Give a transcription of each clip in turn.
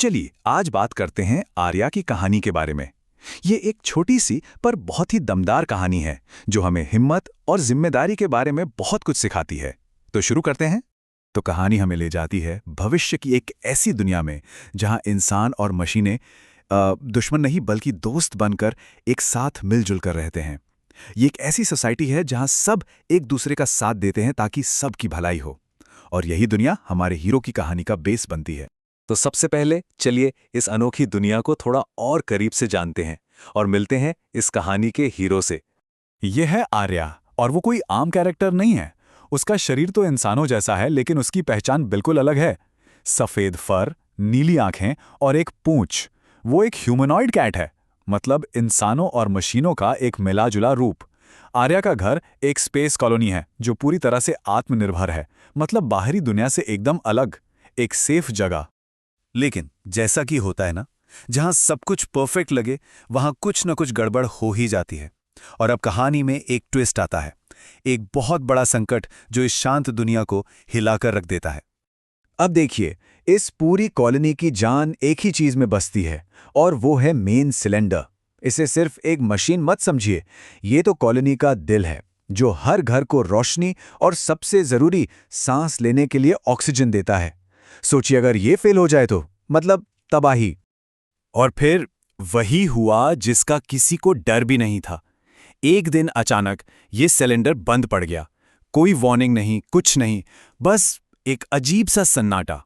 चलिए आज बात करते हैं आर्या की कहानी के बारे में। ये एक छोटी सी पर बहुत ही दमदार कहानी है जो हमें हिम्मत और जिम्मेदारी के बारे में बहुत कुछ सिखाती है। तो शुरू करते हैं। तो कहानी हमें ले जाती है भविष्य की एक ऐसी दुनिया में जहां इंसान और मशीनें दुश्मन नहीं बल्कि दोस्त बनकर एक साथ मिलजुल कर रहते हैं। ये एक ऐसी सोसाइटी है जहां सब एक दूसरे का साथ देते हैं ताकि सबकी भलाई हो। और यही दुनिया हमारे हीरो की कहानी का बेस बनती है। तो सबसे पहले चलिए इस अनोखी दुनिया को थोड़ा और करीब से जानते हैं और मिलते हैं इस कहानी के हीरो से। यह है आर्या और वो कोई आम कैरेक्टर नहीं है। उसका शरीर तो इंसानों जैसा है लेकिन उसकी पहचान बिल्कुल अलग है। सफेद फर, नीली आंखें और एक पूंछ। वो एक ह्यूमनॉइड कैट है, मतलब इंसानों और मशीनों का एक मिला-जुला रूप। आर्या का घर एक स्पेस कॉलोनी है जो पूरी तरह से आत्मनिर्भर है, मतलब बाहरी दुनिया से एकदम अलग, एक सेफ जगह। लेकिन जैसा कि होता है ना, जहां सब कुछ परफेक्ट लगे वहां कुछ न कुछ गड़बड़ हो ही जाती है। और अब कहानी में एक ट्विस्ट आता है, एक बहुत बड़ा संकट जो इस शांत दुनिया को हिलाकर रख देता है। अब देखिए, इस पूरी कॉलोनी की जान एक ही चीज में बसती है और वो है मेन सिलेंडर। इसे सिर्फ एक मशीन मत समझिए, ये तो कॉलोनी का दिल है जो हर घर को रोशनी और सबसे जरूरी सांस लेने के लिए ऑक्सीजन देता है। सोचिए अगर ये फेल हो जाए तो मतलब तबाही। और फिर वही हुआ जिसका किसी को डर भी नहीं था। एक दिन अचानक ये सिलेंडर बंद पड़ गया। कोई वार्निंग नहीं, कुछ नहीं, बस एक अजीब सा सन्नाटा।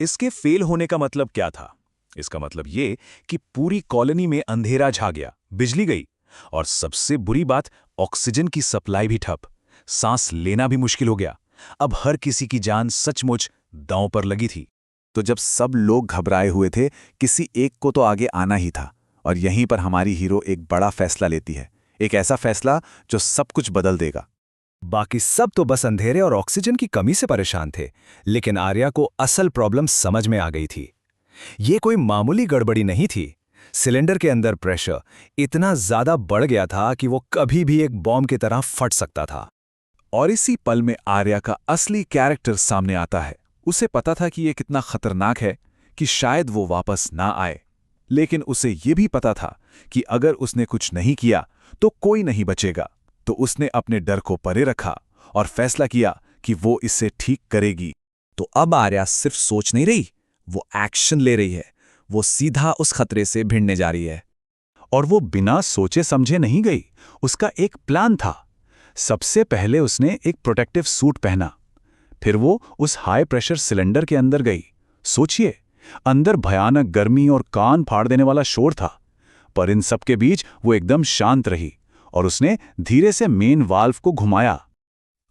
इसके फेल होने का मतलब क्या था? इसका मतलब ये कि पूरी कॉलोनी में अंधेरा छा गया, बिजली गई और सबसे बुरी बात, ऑक्सीजन की सप्लाई भी ठप। सांस लेना भी मुश्किल हो गया। अब हर किसी की जान सचमुच दांव पर लगी थी। तो जब सब लोग घबराए हुए थे, किसी एक को तो आगे आना ही था। और यहीं पर हमारी हीरो एक बड़ा फैसला लेती है, एक ऐसा फैसला जो सब कुछ बदल देगा। बाकी सब तो बस अंधेरे और ऑक्सीजन की कमी से परेशान थे, लेकिन आर्या को असल प्रॉब्लम समझ में आ गई थी। ये कोई मामूली गड़बड़ी नहीं थी। सिलेंडर के अंदर प्रेशर इतना ज्यादा बढ़ गया था कि वो कभी भी एक बॉम्ब की तरह फट सकता था। और इसी पल में आर्या का असली कैरेक्टर सामने आता है। उसे पता था कि यह कितना खतरनाक है कि शायद वो वापस ना आए, लेकिन उसे यह भी पता था कि अगर उसने कुछ नहीं किया तो कोई नहीं बचेगा। तो उसने अपने डर को परे रखा और फैसला किया कि वो इसे ठीक करेगी। तो अब आर्या सिर्फ सोच नहीं रही, वो एक्शन ले रही है। वो सीधा उस खतरे से भिड़ने जा रही है। और वो बिना सोचे समझे नहीं गई। उसका एक प्लान था। सबसे पहले उसने एक प्रोटेक्टिव सूट पहना। फिर वो उस हाई प्रेशर सिलेंडर के अंदर गई। सोचिए, अंदर भयानक गर्मी और कान फाड़ देने वाला शोर था, पर इन सब के बीच वो एकदम शांत रही और उसने धीरे से मेन वाल्व को घुमाया।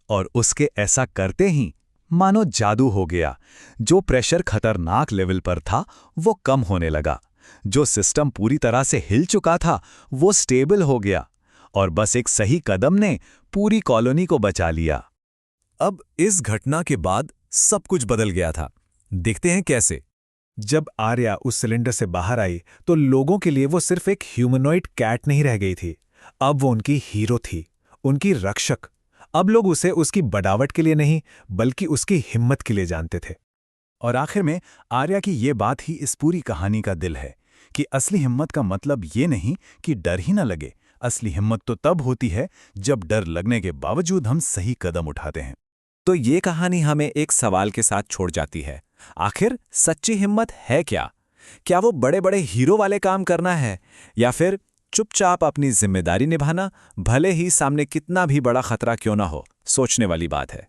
और उसके ऐसा करते ही मानो जादू हो गया। जो प्रेशर खतरनाक लेवल पर था वो कम होने लगा। जो सिस्टम पूरी तरह से हिल चुका था वो स्टेबल हो गया। और बस एक सही कदम ने पूरी कॉलोनी को बचा लिया। अब इस घटना के बाद सब कुछ बदल गया था। देखते हैं कैसे। जब आर्या उस सिलेंडर से बाहर आई तो लोगों के लिए वो सिर्फ एक ह्यूमनॉइड कैट नहीं रह गई थी। अब वो उनकी हीरो थी, उनकी रक्षक। अब लोग उसे उसकी बनावट के लिए नहीं बल्कि उसकी हिम्मत के लिए जानते थे। और आखिर में आर्या की ये बात ही इस पूरी कहानी का दिल है कि असली हिम्मत का मतलब ये नहीं कि डर ही न लगे। असली हिम्मत तो तब होती है जब डर लगने के बावजूद हम सही कदम उठाते हैं। तो ये कहानी हमें एक सवाल के साथ छोड़ जाती है। आखिर सच्ची हिम्मत है क्या? क्या वो बड़े बड़े हीरो वाले काम करना है, या फिर चुपचाप अपनी जिम्मेदारी निभाना, भले ही सामने कितना भी बड़ा खतरा क्यों ना हो? सोचने वाली बात है।